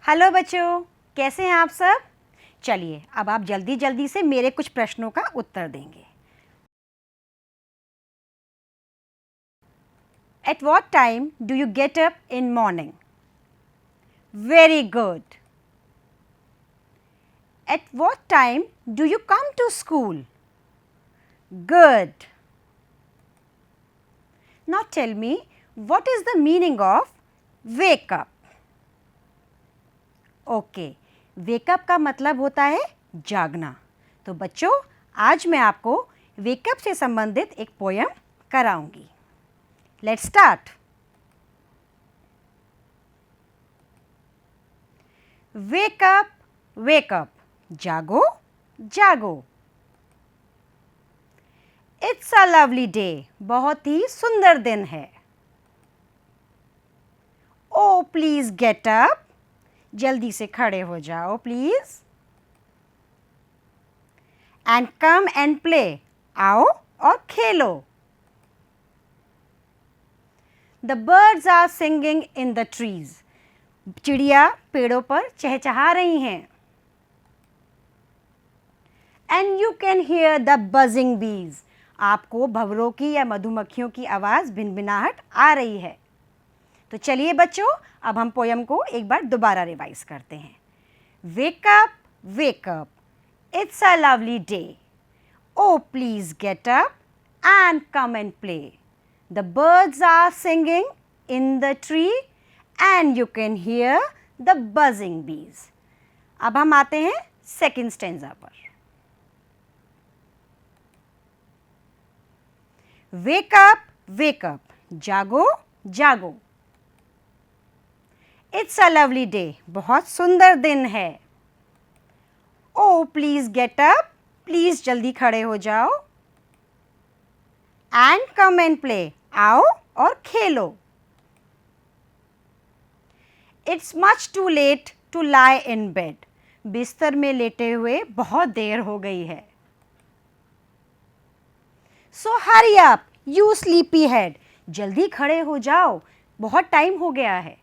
Hello बच्चों, कैसे हैं आप सब? चलिए अब आप जल्दी जल्दी से मेरे कुछ प्रश्नों का उत्तर देंगे। At what time do you get up in morning? Very good. At what time do you come to school? Good. Now tell me, what is the meaning of wake up? Okay, wake up का मतलब होता है जागना। तो बच्चों, आज मैं आपको वेकअप से संबंधित एक पोयम कराऊंगी। Let's start. वेकअप वेकअप, जागो जागो। इट्स अ लवली डे, बहुत ही सुंदर दिन है। ओ प्लीज गेट अप, जल्दी से खड़े हो जाओ please. And come and play, आओ और खेलो। The birds are singing in the trees, चिड़िया पेड़ों पर चहचहा रही हैं। And you can hear the buzzing bees, आपको भंवरों की या मधुमक्खियों की आवाज भिनभिनाहट आ रही है। तो चलिए बच्चों, अब हम पोयम को एक बार दोबारा रिवाइज करते हैं। Wake up wake up, it's a lovely day. Oh please get up and come and play. The birds are singing in the tree and you can hear the buzzing bees. अब हम आते हैं सेकेंड स्टेंजा पर। Wake up wake up, जागो जागो। It's a lovely day, बहुत सुंदर दिन है। ओ प्लीज गेट अप, प्लीज जल्दी खड़े हो जाओ। एंड कम एंड प्ले, आओ और खेलो। It's much too late to lie in bed, बिस्तर में लेटे हुए बहुत देर हो गई है। So hurry up you sleepy head, जल्दी खड़े हो जाओ, बहुत टाइम हो गया है।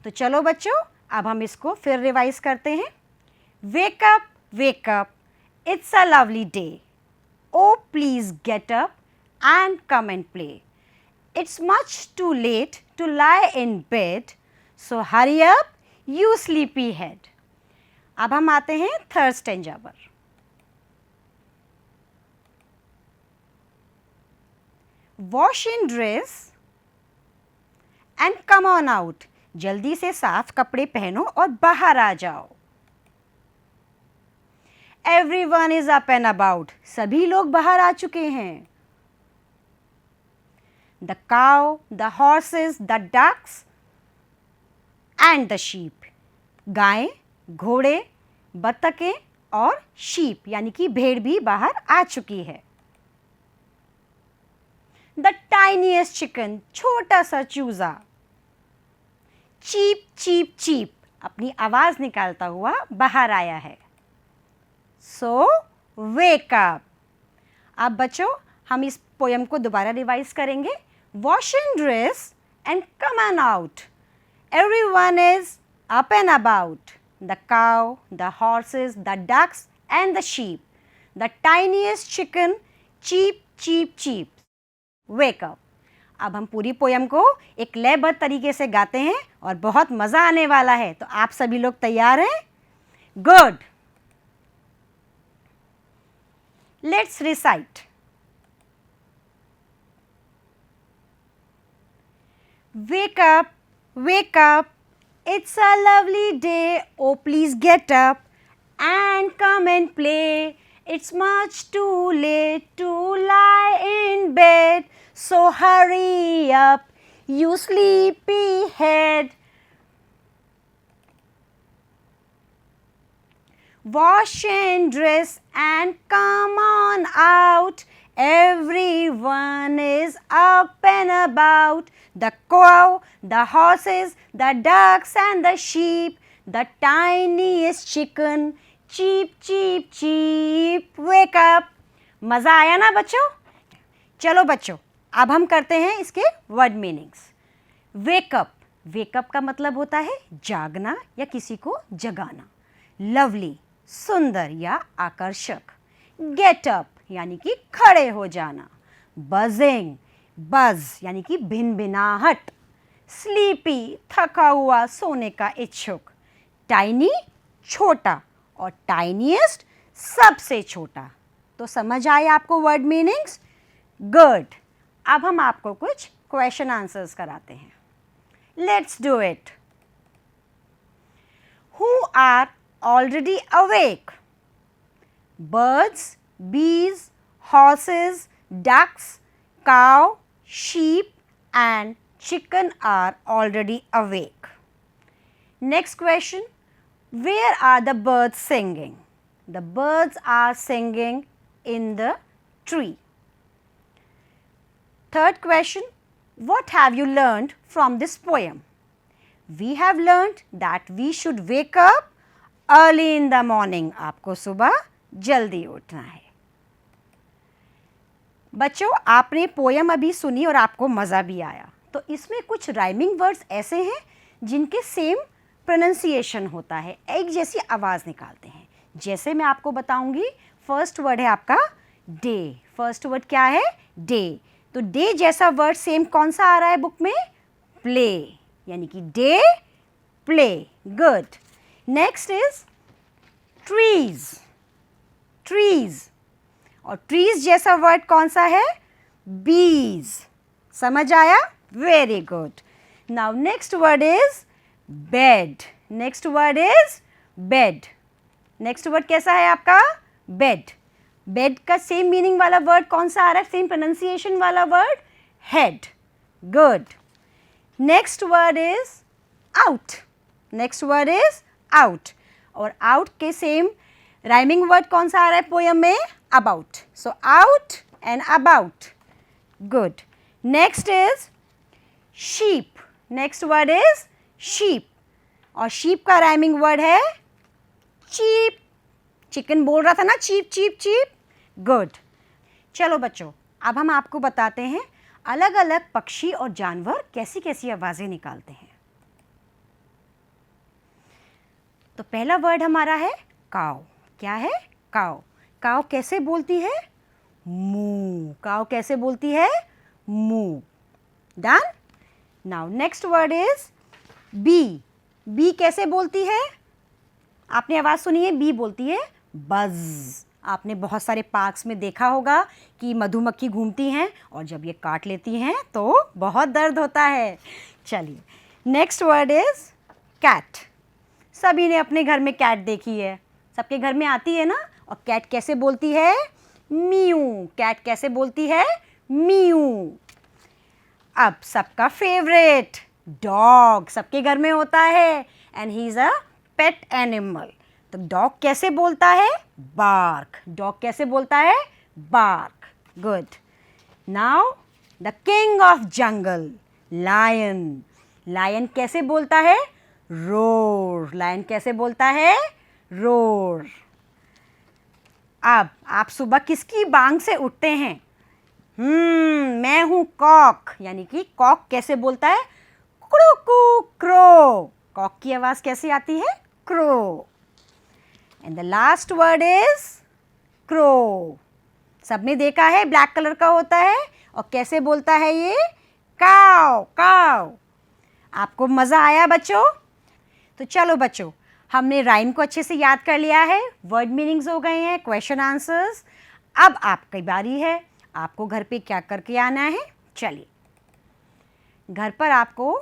तो चलो बच्चों, अब हम इसको फिर रिवाइज करते हैं। Wake up wake up, it's a lovely day. Oh please get up and come and play. It's much too late to lie in bed, so hurry up you sleepy head. अब हम आते हैं थर्ड स्टेंजा पर। Wash and dress and come on out, जल्दी से साफ कपड़े पहनो और बाहर आ जाओ। Everyone is up and about, सभी लोग बाहर आ चुके हैं। The cow, the horses, the ducks and the sheep, गायें, घोड़े, बत्तखें और शीप यानी कि भेड़ भी बाहर आ चुकी है। द टाइनीएस्ट चिकन, छोटा सा चूजा, चीप चीप चीप, अपनी आवाज निकालता हुआ बाहर आया है। So wake up. अब बच्चों, हम इस पोयम को दोबारा रिवाइज करेंगे। Wash and dress and come on out, everyone is up and about. The cow, the horses, the ducks and the sheep, the tiniest chicken, cheep cheep cheep, wake up. अब हम पूरी poem को एक लयबद्ध तरीके से गाते हैं और बहुत मज़ा आने वाला है। तो आप सभी लोग तैयार हैं? Good. Let's recite. Wake up, it's a lovely day. Oh please get up and come and play. It's much too late to lie in bed, so hurry up, you sleepy head. Wash and dress and come on out, everyone is up and about. The cow, the horses, the ducks and the sheep, the tiniest chicken, cheep cheep cheep, wake up. मज़ा आया ना बच्चों? चलो बच्चों, अब हम करते हैं इसके वर्ड मीनिंग्स। वेकअप वेकअप का मतलब होता है जागना या किसी को जगाना। लवली सुंदर या आकर्षक। गेट अप यानी कि खड़े हो जाना। बजिंग बज यानी कि भिनभिनाहट। स्लीपी थका हुआ, सोने का इच्छुक। टाइनी छोटा और टाइनीएस्ट सबसे छोटा। तो समझ आए आपको वर्ड मीनिंग्स? गुड। अब हम आपको कुछ क्वेश्चन आंसर्स कराते हैं। Let's do it. Who are already awake? Birds, bees, horses, ducks, cow, sheep and chicken are already awake. Next question, where are the birds singing? The birds are singing in the tree. Third question, what have you learned from this poem? We have learned that we should wake up early in the morning. आपको सुबह जल्दी उठना है। बच्चों, आपने poem अभी सुनी और आपको मज़ा भी आया। तो इसमें कुछ राइमिंग वर्ड्स ऐसे हैं जिनके सेम प्रोनंसिएशन होता है, एक जैसी आवाज़ निकालते हैं। जैसे मैं आपको बताऊंगी, फर्स्ट वर्ड है आपका डे। फर्स्ट वर्ड क्या है? डे। तो डे जैसा वर्ड सेम कौन सा आ रहा है बुक में? प्ले, यानी कि day play. Good. Next is trees. Trees और ट्रीज जैसा वर्ड कौन सा है? बीज। समझ आया? Very good. Now next word is bed. Next word is bed. Next word कैसा है आपका? बेड। बेड का सेम मीनिंग वाला वर्ड कौन सा आ रहा है? सेम प्रोनाउंसिएशन वाला word? Head. Good. Next word is out. Next word is out और आउट के सेम राइमिंग वर्ड कौन सा आ रहा है पोयम में? About. So out and about. Good. Next is sheep. Next word is sheep और sheep का राइमिंग वर्ड है चीप। चिकन बोल रहा था ना, चीप चीप चीप। गुड। चलो बच्चों, अब हम आपको बताते हैं अलग अलग पक्षी और जानवर कैसी कैसी आवाज़ें निकालते हैं। तो पहला वर्ड हमारा है काऊ। क्या है? काऊ। काऊ कैसे बोलती है? मू। काऊ कैसे बोलती है? Moo. Done. Now next word is bee. Bee कैसे बोलती है? आपने आवाज़ सुनी है, बी बोलती है बज। आपने बहुत सारे पार्क्स में देखा होगा कि मधुमक्खी घूमती हैं और जब ये काट लेती हैं तो बहुत दर्द होता है। चलिए, नेक्स्ट वर्ड इज कैट। सभी ने अपने घर में कैट देखी है, सबके घर में आती है ना। और कैट कैसे बोलती है? म्यू। कैट कैसे बोलती है? म्यू। अब सबका फेवरेट डॉग सबके घर में होता है and he is a pet animal. तो डॉग कैसे बोलता है? बार्क। डॉग कैसे बोलता है? Bark. Good. Now the king of jungle lion. Lion कैसे बोलता है? रोर। लायन कैसे बोलता है? रोर। अब आप सुबह किसकी बांग से उठते हैं? मैं हूं कॉक, यानी कि कॉक कैसे बोलता है? Crew crow. कॉक की आवाज कैसे आती है? Crow. And the last word is crow. सबने देखा है, ब्लैक कलर का होता है और कैसे बोलता है ये? काव काव। आपको मज़ा आया बच्चों? तो चलो बच्चों, हमने राइम को अच्छे से याद कर लिया है, वर्ड मीनिंग्स हो गए हैं, क्वेश्चन आंसर्स। अब आपकी बारी है, आपको घर पे क्या करके आना है। चलिए, घर पर आपको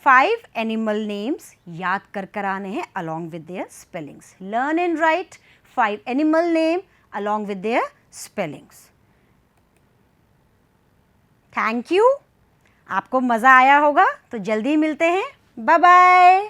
5 एनिमल नेम्स याद कर आने हैं along with their spellings. Learn and write 5 animal name along with their spellings. Thank you. आपको मज़ा आया होगा, तो जल्दी मिलते हैं। Bye bye.